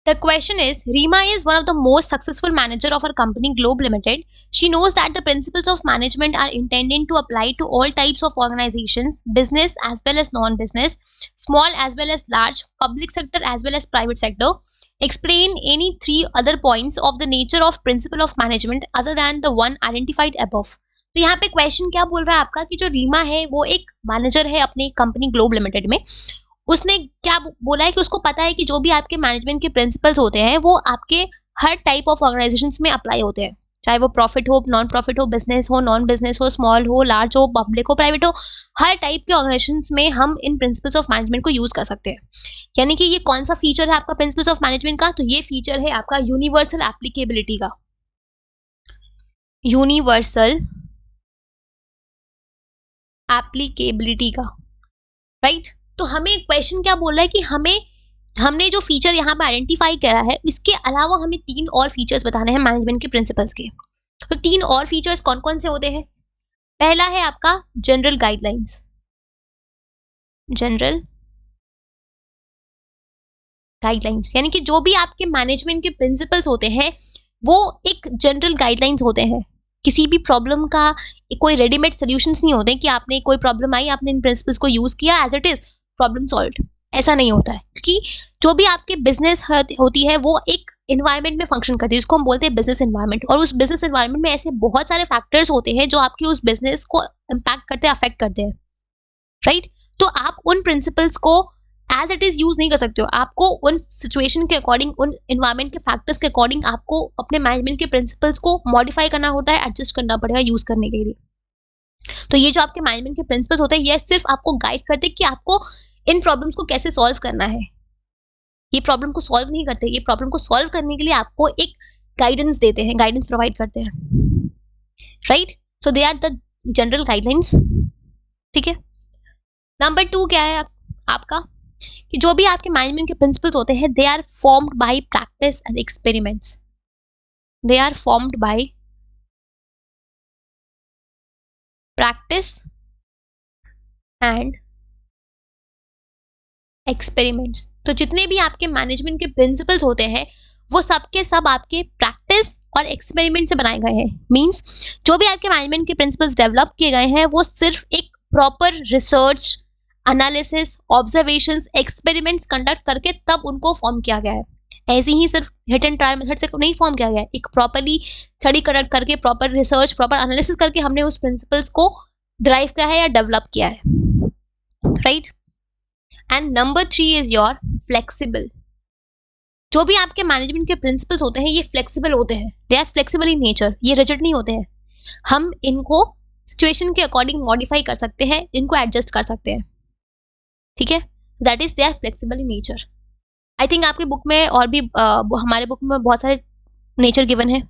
The question is, Rima is one of the most successful manager of our company Globe Limited. She knows that the principles of management are intended to apply to all types of organizations, business as well as non-business, small as well as large, public sector as well as private sector. Explain any three other points of the nature of principle of management other than the one identified above. तो यहाँ पे question क्या बोल रहा है आपका कि जो रीमा है वो एक मैनेजर है अपनी कंपनी ग्लोब लिमिटेड में. उसने क्या बोला है कि उसको पता है कि जो भी आपके मैनेजमेंट के प्रिंसिपल्स होते हैं वो आपके हर टाइप ऑफ ऑर्गेनाइजेशंस में अप्लाई होते हैं, चाहे वो प्रॉफिट हो, नॉन प्रॉफिट हो, बिजनेस हो, नॉन बिजनेस हो, स्मॉल हो, लार्ज हो, पब्लिक हो, प्राइवेट हो, हर टाइप के ऑर्गेनाइजेशंस में हम इन प्रिंसिपल्स ऑफ मैनेजमेंट को यूज कर सकते हैं. यानी कि ये कौन सा फीचर है आपका प्रिंसिपल्स ऑफ मैनेजमेंट का? तो ये फीचर है आपका यूनिवर्सल एप्लीकेबिलिटी का. यूनिवर्सल एप्लीकेबिलिटी का, राइट. तो हमें क्वेश्चन क्या बोल रहा है कि हमने जो फीचर यहाँ पे आइडेंटिफाई करा है इसके अलावा हमें तीन और फीचर्स बताने हैं मैनेजमेंट के प्रिंसिपल्स के. तो तीन और फीचर्स कौन कौन से होते हैं? पहला है आपका जनरल गाइडलाइंस. जनरल गाइडलाइंस यानी कि जो भी आपके मैनेजमेंट के प्रिंसिपल्स होते हैं वो एक जनरल गाइडलाइंस होते हैं. किसी भी प्रॉब्लम का कोई रेडीमेड सॉल्यूशंस नहीं होते कि आपने कोई प्रॉब्लम आई, आपने इन प्रिंसिपल्स को यूज किया, as it is problem solved. ऐसा नहीं होता है, क्योंकि जो भी आपके बिजनेस होती है वो एक एनवायरनमेंट में फंक्शन करती है जिसको हम बोलते हैं बिजनेस एनवायरनमेंट. और उस बिजनेस एनवायरनमेंट में ऐसे बहुत सारे फैक्टर्स होते हैं जो आपके उस बिजनेस को इम्पैक्ट करते हैं, अफेक्ट करते हैं, राइट. तो आप उन प्रिंसिपल्स को एज इट इज यूज नहीं कर सकते हो. आपको उन सिचुएशन के अकॉर्डिंग, उन एनवायरनमेंट के फैक्टर्स के अकॉर्डिंग आपको अपने मैनेजमेंट के प्रिंसिपल्स को मॉडिफाई करना होता है, एडजस्ट करना पड़ेगा यूज करने के लिए. तो ये जो आपके मैनेजमेंट के प्रिंसिपल्स होते हैं ये सिर्फ आपको गाइड करते हैं कि आपको इन प्रॉब्लम्स को कैसे सॉल्व करना है. ये प्रॉब्लम को सॉल्व नहीं करते, ये प्रॉब्लम को सॉल्व करने के लिए आपको एक गाइडेंस देते हैं, गाइडेंस प्रोवाइड करते हैं, right. So they are the general guidelines. ठीक है. नंबर 2 क्या है आपका कि जो भी आपके मैनेजमेंट के प्रिंसिपल्स होते हैं they are formed by practice and experiments. They are formed by practice and experiments. तो जितने भी आपके मैनेजमेंट के प्रिंसिपल्स होते हैं वो सब के सब आपके प्रैक्टिस और एक्सपेरिमेंट से बनाए गए हैं. मींस जो भी आपके मैनेजमेंट के प्रिंसिपल्स डेवलप किए गए हैं वो सिर्फ एक proper research, analysis, observations, experiments conduct करके तब उनको फॉर्म किया गया है. ऐसे ही सिर्फ हिट एंड ट्राई मेथड से नहीं फॉर्म किया गया है. एक प्रॉपरली स्टडी कंडक्ट करके, प्रॉपर रिसर्च, प्रॉपर एनालिसिस करके हमने उस प्रिंसिपल्स को ड्राइव किया है या डेवलप किया है, right. And number 3 is your flexible. जो भी आपके मैनेजमेंट के प्रिंसिपल्स होते हैं ये फ्लेक्सिबल होते हैं. They are flexible in nature. ये रिजिड नहीं होते हैं. हम इनको सिचुएशन के अकॉर्डिंग मॉडिफाई कर सकते हैं, इनको एडजस्ट कर सकते हैं. ठीक है. That is they are flexible in nature. I think आपके बुक में और भी हमारे बुक में बहुत सारे नेचर गिवन है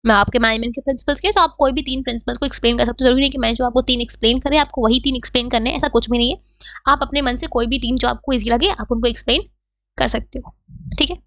मैं आपके मैनेजमेंट के प्रिंसिपल्स के. तो आप कोई भी 3 प्रिंसिपल्स को एक्सप्लेन कर सकते हो. जरूरी नहीं कि मैं जो आपको 3 एक्सप्लेन करे आपको वही 3 एक्सप्लेन करने, ऐसा कुछ भी नहीं है. आप अपने मन से कोई भी 3 जो आपको इजी लगे आप उनको एक्सप्लेन कर सकते हो. ठीक है.